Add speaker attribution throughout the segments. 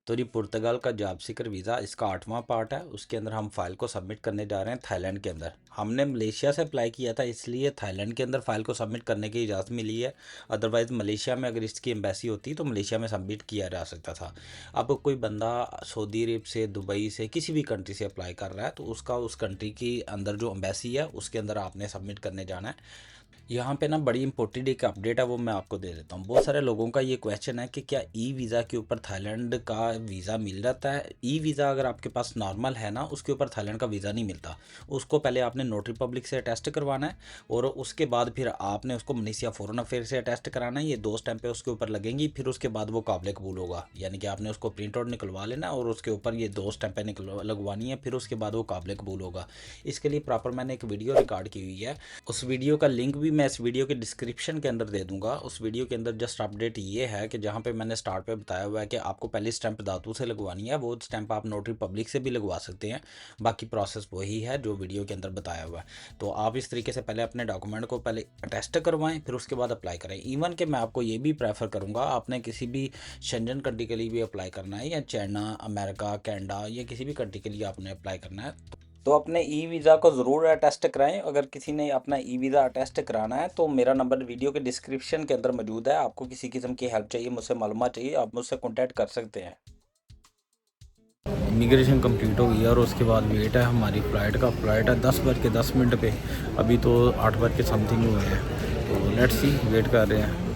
Speaker 1: तो जी पुर्तगाल का job seeker visa इसका 8वां पार्ट है। उसके अंदर हम फ़ाइल को सबमिट करने जा रहे हैं थाईलैंड के अंदर। हमने मलेशिया से अप्लाई किया था, इसलिए थाईलैंड के अंदर फ़ाइल को सबमिट करने की इजाज़त मिली है। अदरवाइज़ मलेशिया में अगर इसकी एम्बेसी होती तो मलेशिया में सबमिट किया जा सकता था। अब कोई बंदा सऊदी अरब से, दुबई से, किसी भी कंट्री से अप्लाई कर रहा है तो उसका उस कंट्री के अंदर जो एम्बेसी है उसके अंदर आपने सबमिट करने जाना है। यहाँ पे ना बड़ी इंपॉर्टेंट एक अपडेट है, वो मैं आपको दे देता हूँ। बहुत सारे लोगों का ये क्वेश्चन है कि क्या ई वीज़ा के ऊपर थाईलैंड का वीज़ा मिल जाता है। ई वीज़ा अगर आपके पास नॉर्मल है ना, उसके ऊपर थाईलैंड का वीज़ा नहीं मिलता। उसको पहले आपने नोटरी पब्लिक से अटेस्ट करवाना है और उसके बाद फिर आपने उसको मलेशिया फॉरेन अफेयर से अटेस्ट कराना है। ये 2 स्टैंपें उसके ऊपर लगेंगी, फिर उसके बाद वो काबिल कबूल होगा। यानी कि आपने उसको प्रिंट आउट निकलवा लेना और उसके ऊपर ये 2 स्टैंपें लगवानी है, फिर उसके बाद वो काबिल कबूल होगा। इसके लिए प्रॉपर मैंने एक वीडियो रिकॉर्ड की हुई है। उस वीडियो का लिंक भी मैं इस वीडियो के डिस्क्रिप्शन के अंदर दे दूंगा। उस वीडियो के अंदर जस्ट अपडेट ये है कि जहाँ पे मैंने स्टार्ट पे बताया हुआ है कि आपको पहली स्टैंप दातू से लगवानी है, वो स्टैंप आप नोटरी पब्लिक से भी लगवा सकते हैं। बाकी प्रोसेस वही है जो वीडियो के अंदर बताया हुआ है। तो आप इस तरीके से पहले अपने डॉक्यूमेंट को पहले टेस्ट करवाएं, फिर उसके बाद अप्लाई करें। इवन कि मैं आपको ये भी प्रेफर करूँगा, आपने किसी भी शेंजन कंट्री के लिए भी अप्लाई करना है या चाइना, अमेरिका, कनाडा या किसी भी कंट्री के लिए आपने अप्लाई करना है तो अपने ई वीज़ा को ज़रूर अटेस्ट कराएं। अगर किसी ने अपना ई वीज़ा अटेस्ट कराना है तो मेरा नंबर वीडियो के डिस्क्रिप्शन के अंदर मौजूद है। आपको किसी किस्म की हेल्प चाहिए, मुझसे मालूमात चाहिए, आप मुझसे कॉन्टैक्ट कर सकते हैं। इमिग्रेशन कंप्लीट हो गई है और उसके बाद वेट है हमारी फ़्लाइट का। फ़्लाइट है 10:10 पे। अभी तो 8 बज के समथिंग हुए हैं, तो लेट्स सी, वेट कर रहे हैं।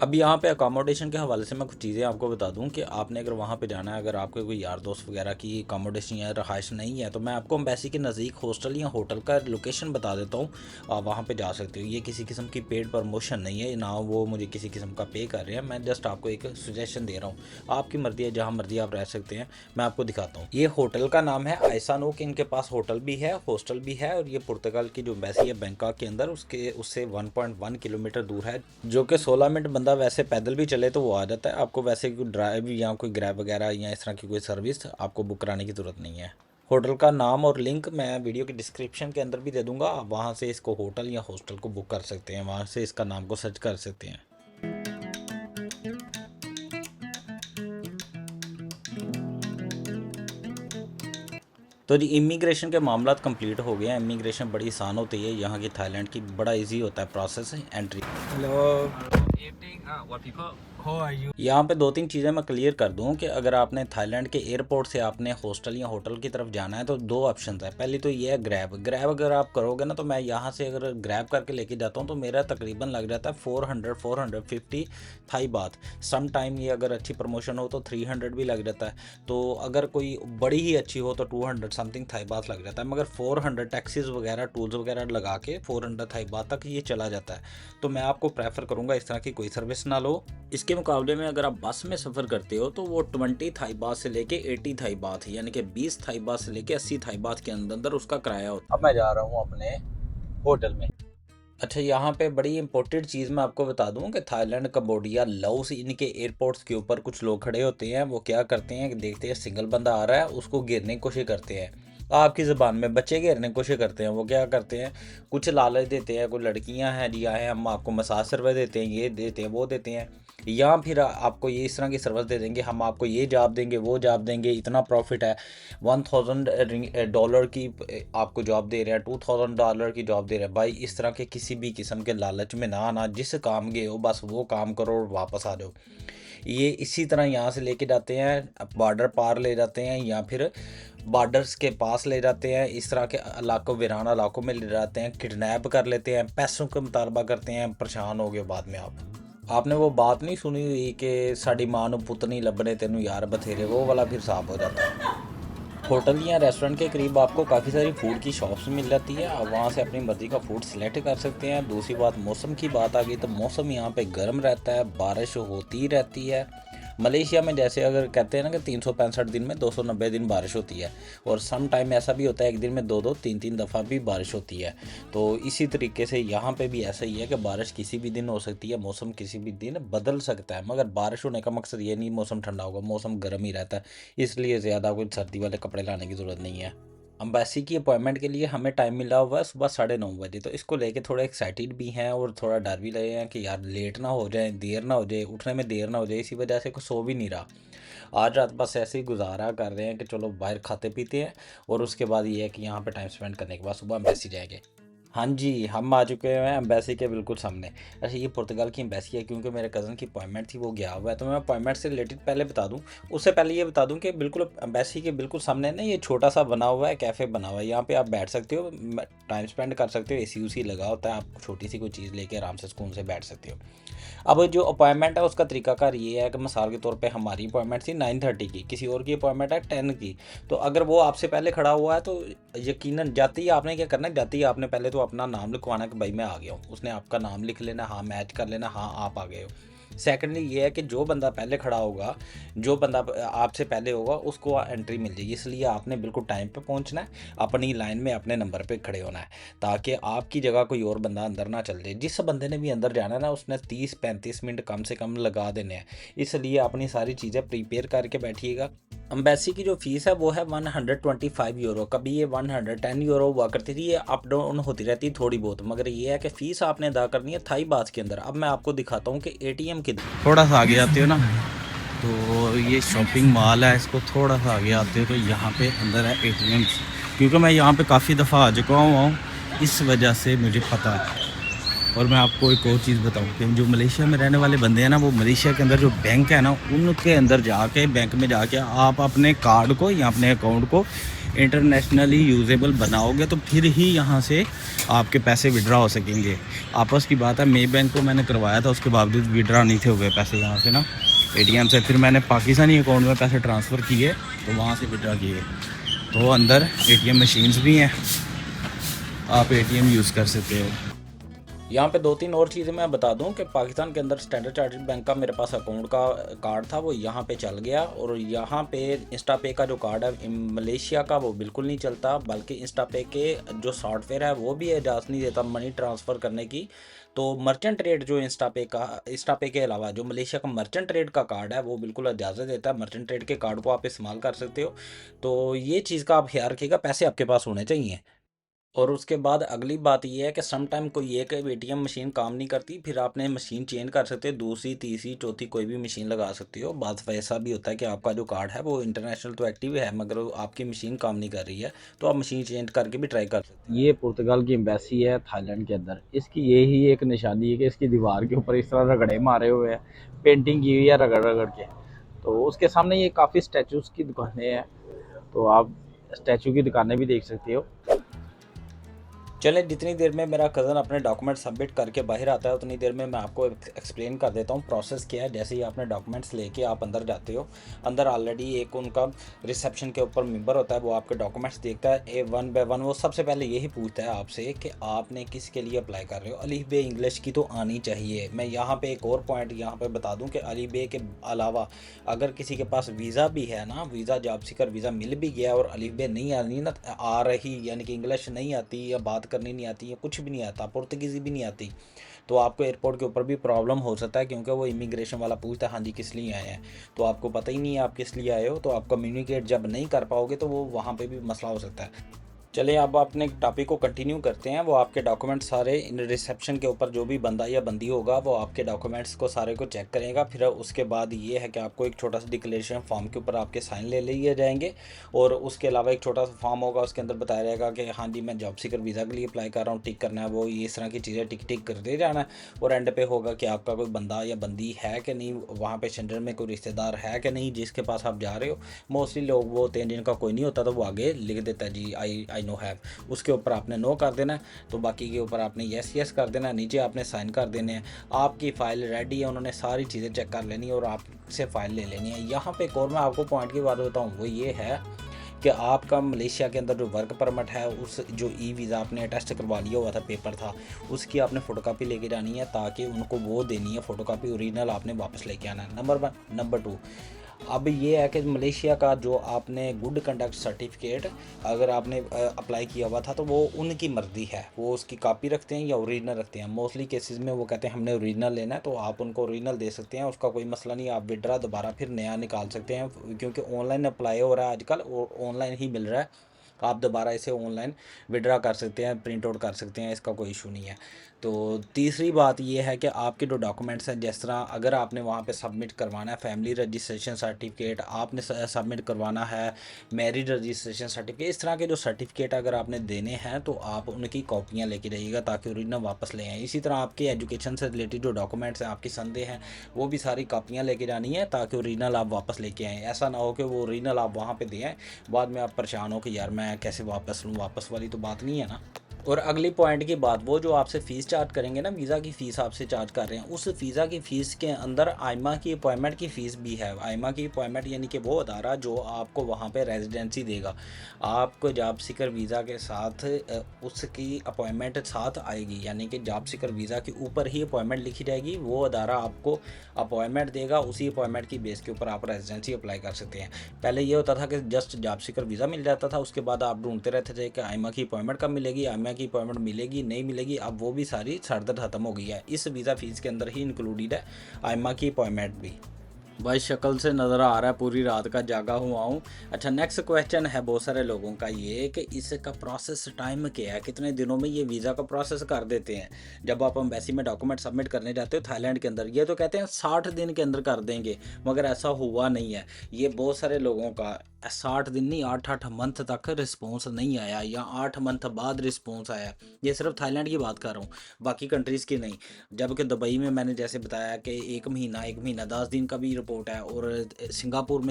Speaker 1: अब यहाँ पे अकोमोडेशन के हवाले से मैं कुछ चीज़ें आपको बता दूँ कि आपने अगर वहाँ पे जाना है, अगर आपके कोई यार दोस्त वगैरह की अकोमोडेशन या रहाइश नहीं है तो मैं आपको एम्बेसी के नज़दीक हॉस्टल या होटल का लोकेशन बता देता हूँ। आप वहाँ पे जा सकते हो। ये किसी किस्म की पेड प्रमोशन नहीं है, ना वो मुझे किसी किस्म का पे कर रहे हैं। मैं जस्ट आपको एक सजेशन दे रहा हूँ। आपकी मर्ज़ी है, जहाँ मर्ज़ी आप रह सकते हैं। मैं आपको दिखाता हूँ। ये होटल का नाम है आइसानोक। इनके पास होटल भी है, हॉस्टल भी है, और ये पुर्तगाल की जो एम्बेसी है बैंकॉक के अंदर, उससे 1.1 किलोमीटर दूर है, जो कि 16 मिनट बंदा वैसे पैदल भी चले तो वो आ जाता है। आपको वैसे कोई ड्राइव या कोई ग्रैब वगैरह या इस तरह की कोई सर्विस आपको बुक कराने की ज़रूरत नहीं है। होटल का नाम और लिंक मैं वीडियो के डिस्क्रिप्शन के अंदर भी दे दूंगा। आप वहाँ से इसको होटल या हॉस्टल को बुक कर सकते हैं, वहाँ से इसका नाम को सर्च कर सकते हैं। तो जी इमिग्रेशन के मामला कंप्लीट हो गए हैं। इमिग्रेशन बड़ी आसान होती है यहाँ की, थाईलैंड की बड़ा इजी होता है process entry. Hello,
Speaker 2: Evening, what people? How are you?
Speaker 1: यहाँ पे 2-3 चीज़ें मैं क्लियर कर दूँ कि अगर आपने थाईलैंड के एयरपोर्ट से आपने हॉस्टल या होटल की तरफ जाना है तो 2 ऑप्शन है। पहली तो ये है ग्रैब। ग्रैब अगर आप करोगे ना, तो मैं यहाँ से अगर ग्रैब करके लेके जाता हूँ तो मेरा तकरीबन लग जाता है 450 थाई बात। सम टाइम ये अगर अच्छी प्रमोशन हो तो 300 भी लग जाता है। तो अगर कोई बड़ी ही अच्छी हो तो 200 समथिंग थाई बात लग जाता है। मगर 400 टैक्सीज वगैरह, टूल्स वगैरह लगा के 400 थाई बात तक ये चला जाता है। तो मैं आपको प्रेफर करूँगा इस तरह की कोई सर्विस ना लो। इसके मुकाबले में अगर आप बस में सफ़र करते हो तो वो 20 थाई बात से लेके 80 थाई बात, यानी कि 20 थाई बात से लेके 80 थाई बात के अंदर अंदर उसका किराया होता है। अब मैं जा रहा हूँ अपने होटल में। अच्छा, यहाँ पे बड़ी इंपॉर्टेंट चीज़ मैं आपको बता दूँ कि थाईलैंड, कंबोडिया, लाओस, इनके एयरपोर्ट्स के ऊपर कुछ लोग खड़े होते हैं। वो क्या करते हैं कि देखते हैं सिंगल बंदा आ रहा है, उसको गिरने की कोशिश करते हैं। आपकी ज़बान में बच्चे घेरने की कोशिश करते हैं। वो क्या करते हैं, कुछ लालच देते हैं। कोई लड़कियां हैं जी आए, हम आपको मसाज सर्विस देते हैं, ये देते हैं, वो देते हैं, या फिर आपको ये इस तरह की सर्विस दे देंगे, हम आपको ये जॉब देंगे, वो जॉब देंगे, इतना प्रॉफिट है, $1000 की आपको जॉब दे रहे हैं, $2000 की जॉब दे रहे हैं। भाई इस तरह के किसी भी किस्म के लालच में ना आना। जिस काम गए हो बस वो काम करो और वापस आ जाओ। ये इसी तरह यहाँ से लेके जाते हैं, बॉर्डर पार ले जाते हैं या फिर बॉर्डर्स के पास ले जाते हैं, इस तरह के इलाकों, वीरान इलाकों में ले जाते हैं, किडनैप कर लेते हैं, पैसों का मुतालबा करते हैं। परेशान हो गए बाद में आपने वो बात नहीं सुनी हुई कि साड़ी मां नूं पुत्त नहीं लभने तेनू यार बथेरे, वो वाला फिर साफ हो जाता है। होटल या रेस्टोरेंट के करीब आपको काफ़ी सारी फूड की शॉप्स मिल जाती है। आप वहाँ से अपनी मर्ज़ी का फूड सिलेक्ट कर सकते हैं। दूसरी बात, मौसम की बात आ गई तो मौसम यहाँ पे गर्म रहता है, बारिश होती रहती है। मलेशिया में जैसे अगर कहते हैं ना कि 365 दिन में 290 दिन बारिश होती है, और सम टाइम ऐसा भी होता है एक दिन में 2-2, 3-3 दफ़ा भी बारिश होती है। तो इसी तरीके से यहाँ पे भी ऐसा ही है कि बारिश किसी भी दिन हो सकती है, मौसम किसी भी दिन बदल सकता है। मगर बारिश होने का मकसद ये नहीं मौसम ठंडा होगा, मौसम गर्म ही रहता है। इसलिए ज़्यादा कोई सर्दी वाले कपड़े लाने की ज़रूरत नहीं है। अम्बेसी की अपॉइंटमेंट के लिए हमें टाइम मिला हुआ है सुबह 9:30 बजे, तो इसको लेके थोड़ा एक्साइटेड भी हैं और थोड़ा डर भी लगे हैं कि यार लेट ना हो जाए, देर ना हो जाए, उठने में देर ना हो जाए। इसी वजह से कुछ सो भी नहीं रहा। आज रात बस ऐसे ही गुजारा कर रहे हैं कि चलो बाहर खाते पीते हैं, और उसके बाद ये है कि यहाँ पे टाइम स्पेंड करने के बाद सुबह एम्बेसी जाएंगे। हाँ जी, हम आ चुके हैं एम्बेसी के बिल्कुल सामने। अच्छा, ये पुर्तगाल की एम्बेसी है, क्योंकि मेरे कज़न की अपॉइंटमेंट थी, वो गया हुआ है। तो मैं अपॉइंटमेंट से रिलेटेड पहले बता दूं, उससे पहले ये बता दूं कि बिल्कुल एम्बेसी के बिल्कुल सामने ना ये छोटा सा बना हुआ है, कैफ़े बना हुआ है। यहाँ पे आप बैठ सकते हो, टाइम स्पेंड कर सकते हो, एसी उसी लगा होता है, आप छोटी सी कोई चीज़ लेके आराम से सुकून से बैठ सकते हो। अब जो अपॉइंटमेंट है उसका तरीकाकार ये है कि मिसाल के तौर पे हमारी अपॉइंटमेंट थी 9:30 की, किसी और की अपॉइंटमेंट है 10 की। तो अगर वो आपसे पहले खड़ा हुआ है तो यकीनन जाते ही आपने क्या करना है, जाते ही आपने पहले तो अपना नाम लिखवाना कि भाई मैं आ गया हूँ। उसने आपका नाम लिख लेना, हाँ मैच कर लेना, हाँ आप आ गए हो। सेकेंडली ये है कि जो बंदा पहले खड़ा होगा, जो बंदा आपसे पहले होगा, उसको एंट्री मिल जाएगी। इसलिए आपने बिल्कुल टाइम पे पहुंचना है, अपनी लाइन में अपने नंबर पे खड़े होना है, ताकि आपकी जगह कोई और बंदा अंदर ना चल जाए। जिस बंदे ने भी अंदर जाना है ना, उसने 30-35 मिनट कम से कम लगा देने हैं। इसलिए अपनी सारी चीज़ें प्रिपेयर करके बैठिएगा। अम्बेसी की जो फ़ीस है वो है €125। कभी ये €110 हुआ करती थी, ये अप डाउन होती रहती है थोड़ी बहुत, मगर ये है कि फ़ीस आपने अदा करनी है थाई बात के अंदर। अब मैं आपको दिखाता हूँ कि एटीएम किधर।
Speaker 3: थोड़ा सा आगे आते हो ना, तो ये शॉपिंग मॉल है, इसको थोड़ा सा आगे आते हो तो यहाँ पे अंदर है एटीएम। क्योंकि मैं यहाँ पे काफ़ी दफ़ा आ चुका हूँ, इस वजह से मुझे पता है। और मैं आपको एक और चीज़ बताऊँ कि जो मलेशिया में रहने वाले बंदे हैं ना, वो मलेशिया के अंदर जो बैंक है ना, उनके अंदर जाके बैंक में जाके आप अपने कार्ड को या अपने अकाउंट को इंटरनेशनली यूजेबल बनाओगे तो फिर ही यहाँ से आपके पैसे विड्रा हो सकेंगे। आपस की बात है, मे बैंक को मैंने करवाया था, उसके बावजूद विड्रा नहीं थे हो गए पैसे यहाँ से ना एटीएम से। फिर मैंने पाकिस्तानी अकाउंट में पैसे ट्रांसफ़र किए तो वहाँ से विड्रा किए। तो अंदर एटीएम मशीन्स भी हैं, आप एटीएम यूज़ कर सकते हो।
Speaker 1: यहाँ पे 2-3 और चीज़ें मैं बता दूँ कि पाकिस्तान के अंदर स्टैंडर्ड चार्टर्ड बैंक का मेरे पास अकाउंट का कार्ड था, वो यहाँ पे चल गया। और यहाँ पे इंस्टा पे का जो कार्ड है मलेशिया का, वो बिल्कुल नहीं चलता, बल्कि इंस्टा पे के जो सॉफ्टवेयर है वो भी इजाज़त नहीं देता मनी ट्रांसफ़र करने की। तो मर्चेंट रेट जो इंस्टा पे के अलावा जो मलेशिया का मर्चेंट रेट का कार्ड है वो बिल्कुल इजाज़त देता है। मर्चेंट रेट के कार्ड को आप इस्तेमाल कर सकते हो। तो ये चीज़ का आप ख्याल रखिएगा, पैसे आपके पास होने चाहिए। और उसके बाद अगली बात ये है कि सम टाइम कोई एक एटीएम मशीन काम नहीं करती, फिर आपने मशीन चेंज कर सकते हो, दूसरी तीसरी चौथी कोई भी मशीन लगा सकते हो। बात वैसा भी होता है कि आपका जो कार्ड है वो इंटरनेशनल तो एक्टिव है, मगर वो आपकी मशीन काम नहीं कर रही है, तो आप मशीन चेंज करके भी ट्राई कर सकते हैं।
Speaker 3: ये पुर्तगाल की एम्बेसी है थाईलैंड के अंदर। इसकी यही एक निशानी है कि इसकी दीवार के ऊपर इस तरह रगड़े मारे हुए हैं, पेंटिंग की हुई है रगड़ रगड़ के। तो उसके सामने ये काफ़ी स्टैचूज़ की दुकानें हैं, तो आप स्टैचू की दुकानें भी देख सकते हो।
Speaker 1: चलें, जितनी देर में मेरा कज़न अपने डॉक्यूमेंट सबमिट करके बाहर आता है, उतनी देर में मैं आपको एक्सप्लेन कर देता हूँ प्रोसेस क्या है। जैसे ही आपने डॉक्यूमेंट्स लेके आप अंदर जाते हो, अंदर ऑलरेडी एक उनका रिसेप्शन के ऊपर मेंबर होता है, वो आपके डॉक्यूमेंट्स देखता है वन बाय वन। वो सबसे पहले यही पूछता है आपसे कि आपने किसके लिए अप्लाई कर रहे हो। अलीफ बे इंग्लिश की तो आनी चाहिए। मैं यहाँ पर एक और पॉइंट यहाँ पर बता दूँ कि अलीफ बे के अलावा अगर किसी के पास वीज़ा भी है ना, वीज़ा जॉब सीकर वीज़ा मिल भी गया और अलीफ बे नहीं आनी ना आ रही, यानी कि इंग्लिश नहीं आती या बात करनी नहीं आती है, कुछ भी नहीं आता, पुर्तगीज़ी भी नहीं आती, तो आपको एयरपोर्ट के ऊपर भी प्रॉब्लम हो सकता है, क्योंकि वो इमिग्रेशन वाला पूछता है हाँ जी किस लिए आए हैं। तो आपको पता ही नहीं है आप किस लिए आए हो, तो आप कम्युनिकेट जब नहीं कर पाओगे तो वो वहाँ पे भी मसला हो सकता है। चलिए अब अपने टॉपिक को कंटिन्यू करते हैं। वो आपके डॉक्यूमेंट सारे इन रिसेप्शन के ऊपर जो भी बंदा या बंदी होगा वो आपके डॉक्यूमेंट्स को सारे को चेक करेगा। फिर उसके बाद ये है कि आपको एक छोटा सा डिक्लेरेशन फॉर्म के ऊपर आपके साइन ले लिए जाएंगे, और उसके अलावा एक छोटा सा फॉर्म होगा, उसके अंदर बताया जाएगा कि हाँ जी मैं जॉब सीकर वीज़ा के लिए अप्लाई कर रहा हूँ, टिक करना है वो, ये इस तरह की चीज़ें टिक टिक करते जाना है। और एंड पे होगा कि आपका कोई बंदा या बंदी है कि नहीं, वहाँ पे सेंटर में कोई रिश्तेदार है कि नहीं जिसके पास आप जा रहे हो। मोस्टली लोग वो 3 दिन का कोई नहीं होता, तो वो आगे लिख देता है जी आई नो हैव, उसके ऊपर आपने नो कर देना है। तो बाकी के ऊपर आपने यस यस कर देना है, नीचे आपने साइन कर देने हैं। आपकी फ़ाइल रेडी है, उन्होंने सारी चीज़ें चेक कर लेनी है और आपसे फ़ाइल ले लेनी है। यहाँ पे एक और मैं आपको पॉइंट की बात बताऊँ, वो ये है कि आपका मलेशिया के अंदर जो वर्क परमिट है, उस जो ई वीज़ा आपने टेस्ट करवा लिया हुआ था, पेपर था, उसकी आपने फ़ोटोकॉपी लेके जानी है, ताकि उनको वो देनी है फ़ोटोकॉपी, ओरिजिनल आपने वापस लेके आना है। नंबर 1। नंबर 2, अब ये है कि मलेशिया का जो आपने गुड कंडक्ट सर्टिफिकेट अगर आपने अप्लाई किया हुआ था, तो वो उनकी मर्ज़ी है, वो उसकी कॉपी रखते हैं या ओरिजिनल रखते हैं। मोस्टली केसेस में वो कहते हैं हमने ओरिजिनल लेना है, तो आप उनको ओरिजिनल दे सकते हैं, उसका कोई मसला नहीं। आप विड्रा दोबारा फिर नया निकाल सकते हैं, क्योंकि ऑनलाइन अप्लाई हो रहा है आजकल और ऑनलाइन ही मिल रहा है। आप दोबारा इसे ऑनलाइन विड्रा कर सकते हैं, प्रिंट आउट कर सकते हैं, इसका कोई इशू नहीं है। तो तीसरी बात ये है कि आपके जो डॉक्यूमेंट्स हैं, जिस तरह अगर आपने वहाँ पे सबमिट करवाना है फैमिली रजिस्ट्रेशन सर्टिफिकेट, आपने सबमिट करवाना है मैरिज रजिस्ट्रेशन सर्टिफिकेट, इस तरह के जो सर्टिफिकेट अगर आपने देने हैं तो आप उनकी कॉपियाँ लेके जाइएगा ताकि ओरिजिनल वापस ले आएँ। इसी तरह आपके एजुकेशन से रिलेटेड जो डॉक्यूमेंट्स हैं, आपकी संदेह हैं, वो भी सारी कॉपियाँ लेके जानी है ताकि ओरिजिनल आप वापस लेके आएँ। ऐसा ना हो कि वो ओरिजिनल आप वहाँ पे दें, बाद में आप परेशान हो कि यार मैं कैसे वापस लूँ, वापस वाली तो बात नहीं है ना। और अगली पॉइंट की बात, वो जो आपसे फ़ीस चार्ज करेंगे ना, वीज़ा की फ़ीस आपसे चार्ज कर रहे हैं, उस वीज़ा की फ़ीस के अंदर आइमा की अपॉइंटमेंट की फ़ीस भी है। आइमा की अपॉइंटमेंट यानी कि वो अदारा जो आपको वहाँ पे रेजिडेंसी देगा, आपको जॉब सीकर वीज़ा के साथ उसकी अपॉइंटमेंट साथ आएगी, यानी कि जॉब सीकर वीज़ा के ऊपर ही अपॉइंटमेंट लिखी जाएगी, वो अदारा आपको अपॉइंटमेंट देगा, उसी अपॉइंटमेंट की बेस के ऊपर आप रेजिडेंसी अप्लाई कर सकते हैं। पहले ये होता था कि जस्ट जॉब सीकर वीज़ा मिल जाता था, उसके बाद आप ढूंढते रहते थे कि आइमा की अपॉइंटमेंट कब मिलेगी, आइमा की अपॉइंटमेंट मिलेगी नहीं मिलेगी। अब वो भी सारी सरदर्द ख़त्म हो गई है, इस वीज़ा फ़ीस के अंदर ही इंक्लूडेड है आइमा की अपॉइंटमेंट भी। भाई शक्ल से नज़र आ रहा है पूरी रात का जागा हुआ हूँ। अच्छा, नेक्स्ट क्वेश्चन है बहुत सारे लोगों का ये कि इसका प्रोसेस टाइम क्या है, कितने दिनों में ये वीज़ा का प्रोसेस कर देते हैं। जब आप एम्बेसी में डॉक्यूमेंट सबमिट करने जाते हो थाईलैंड के अंदर, ये तो कहते हैं 60 दिन के अंदर कर देंगे, मगर ऐसा हुआ नहीं है। ये बहुत सारे लोगों का 60 दिन नहीं, 8 मंथ तक रिस्पॉन्स नहीं आया, या 8 मंथ बाद रिस्पॉन्स आया। ये सिर्फ थाईलैंड की बात कर रहा हूँ, बाकी कंट्रीज़ की नहीं। जबकि दुबई में मैंने जैसे बताया कि 1 महीना 10 दिन का भी रिपोर्ट है। और सिंगापुर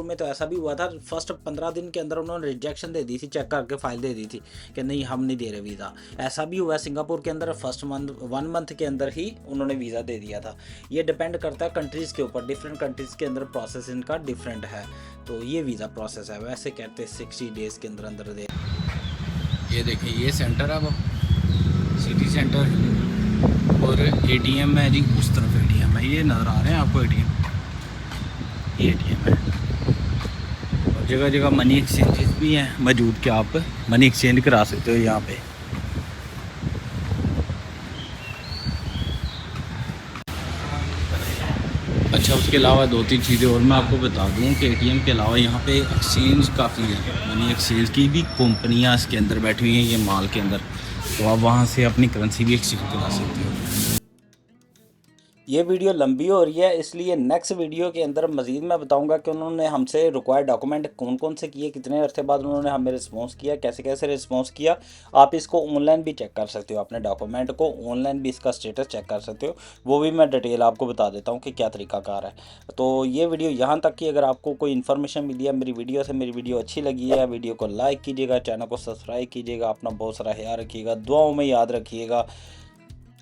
Speaker 1: में तो ऐसा भी हुआ था, फर्स्ट 15 दिन के अंदर उन्होंने रिजेक्शन दे दी थी, चेक करके फाइल दे दी थी कि नहीं हम नहीं दे रहे वीज़ा। ऐसा भी हुआ सिंगापुर के अंदर, फर्स्ट 1 मंथ के अंदर ही उन्होंने वीज़ा दे दिया था। ये डिपेंड करता है कंट्रीज़ के ऊपर, डिफरेंट कंट्रीज़ के अंदर प्रोसेस इनका डिफरेंट है। तो ये वीज़ा प्रोसेस है, वैसे कहते हैं 60 डेज़ के अंदर अंदर दे।
Speaker 3: ये देखिए, ये सेंटर है वो सिटी सेंटर, और एटीएम है जी, उस तरफ एटीएम है, ये नज़र आ रहे हैं आपको एटीएम, ये एटीएम है। और जगह जगह मनी एक्सचेंजेस भी हैं मौजूद कि आप मनी एक्सचेंज करा सकते हो यहाँ पे। अच्छा, उसके अलावा 2-3 चीज़ें और मैं आपको बता दूं कि एटीएम के अलावा यहाँ पे एक्सचेंज काफ़ी है, मनी एक्सचेंज की भी कंपनियाँ इसके अंदर बैठी हुई हैं, ये मॉल के अंदर, तो आप वहाँ से अपनी करेंसी भी एक्सचेंज करा सकते हो।
Speaker 1: ये वीडियो लंबी हो रही है, इसलिए नेक्स्ट वीडियो के अंदर मज़ीद मैं बताऊंगा कि उन्होंने हमसे रिक्वायर्ड डॉक्यूमेंट कौन कौन से किए, कितने अरसे बाद उन्होंने हमें रिस्पॉन्स किया, कैसे कैसे रिस्पॉन्स किया। आप इसको ऑनलाइन भी चेक कर सकते हो, अपने डॉक्यूमेंट को ऑनलाइन भी इसका स्टेटस चेक कर सकते हो, वो भी मैं डिटेल आपको बता देता हूँ कि क्या तरीकाकार है। तो ये वीडियो यहाँ तक कि अगर आपको कोई इन्फॉर्मेशन मिली है मेरी वीडियो से, मेरी वीडियो अच्छी लगी है, वीडियो को लाइक कीजिएगा, चैनल को सब्सक्राइब कीजिएगा, अपना बहुत सारा ख्याल रखिएगा, दुआओं में याद रखिएगा।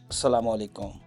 Speaker 1: अस्सलाम वालेकुम।